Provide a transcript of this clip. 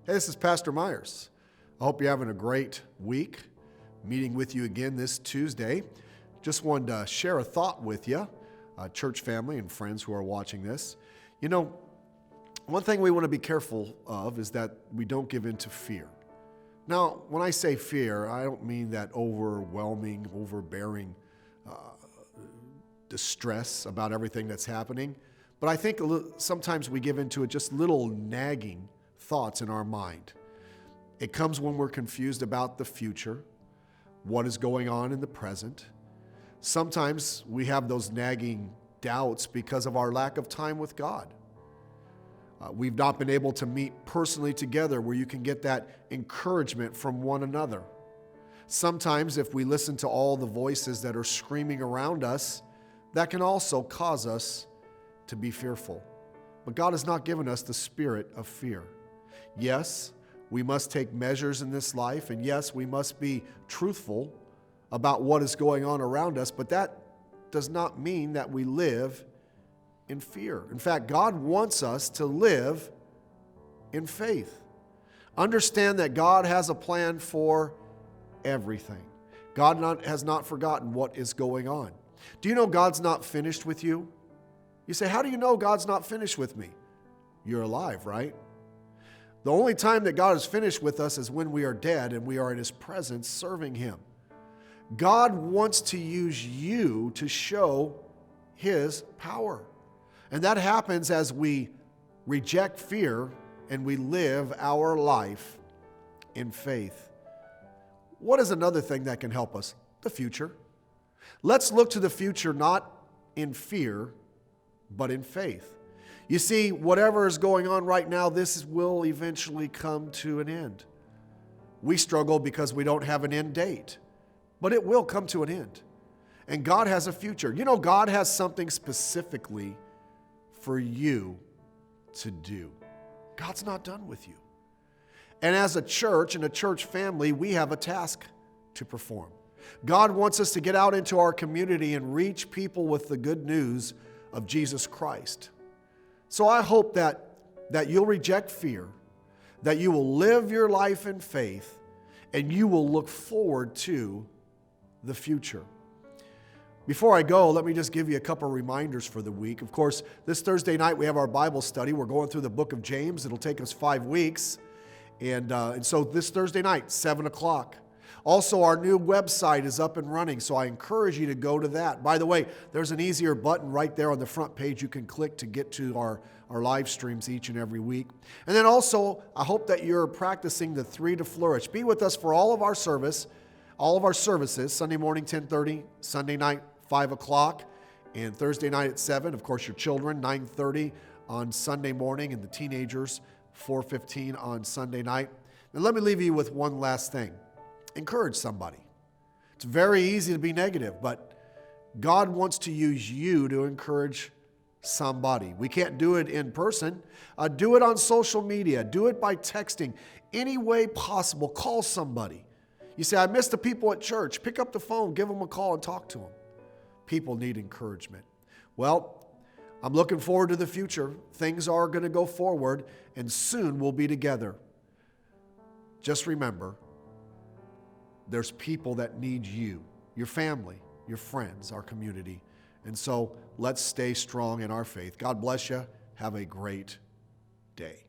Hey, this is Pastor Meyers. I hope you're having a great week. Meeting with you again this Tuesday. Just wanted to share a thought with you, church family and friends who are watching this. You know, one thing we want to be careful of is that we don't give in to fear. Now, when I say fear, I don't mean that overwhelming, overbearing distress about everything that's happening, but I think sometimes we give into it just little nagging thoughts in our mind. It comes when we're confused about the future, what is going on in the present. Sometimes we have those nagging doubts because of our lack of time with God. We've not been able to meet personally together where you can get that encouragement from one another. Sometimes if we listen to all the voices that are screaming around us, that can also cause us to be fearful. But God has not given us the spirit of fear. Yes, we must take measures in this life, and yes, we must be truthful about what is going on around us, but that does not mean that we live in fear. In fact, God wants us to live in faith. Understand that God has a plan for everything. God has not forgotten what is going on. Do you know God's not finished with you? You say, how do you know God's not finished with me? You're alive, right? The only time that God is finished with us is when we are dead and we are in His presence serving Him. God wants to use you to show His power. And that happens as we reject fear and we live our life in faith. What is another thing that can help us? The future. Let's look to the future not in fear, but in faith. You see, whatever is going on right now, this will eventually come to an end. We struggle because we don't have an end date, but it will come to an end. And God has a future. You know, God has something specifically for you to do. God's not done with you. And as a church and a church family, we have a task to perform. God wants us to get out into our community and reach people with the good news of Jesus Christ. So I hope that you'll reject fear, that you will live your life in faith, and you will look forward to the future. Before I go, let me just give you a couple reminders for the week. Of course, this Thursday night we have our Bible study. We're going through the book of James. It'll take us 5 weeks. And so this Thursday night, 7 o'clock. Also, our new website is up and running, so I encourage you to go to that. By the way, there's an easier button right there on the front page you can click to get to our live streams each and every week. And then also, I hope that you're practicing the 3 to Flourish. Be with us for all of our services, Sunday morning 10:30, Sunday night 5 o'clock, and Thursday night at 7. Of course, your children, 9:30 on Sunday morning, and the teenagers, 4:15 on Sunday night. And let me leave you with one last thing. Encourage somebody. It's very easy to be negative, but God wants to use you to encourage somebody. We can't do it in person. Do it on social media. Do it by texting. Any way possible, call somebody. You say, I miss the people at church. Pick up the phone, give them a call, and talk to them. People need encouragement. Well, I'm looking forward to the future. Things are going to go forward, and soon we'll be together. Just remember, there's people that need you, your family, your friends, our community. And so let's stay strong in our faith. God bless you. Have a great day.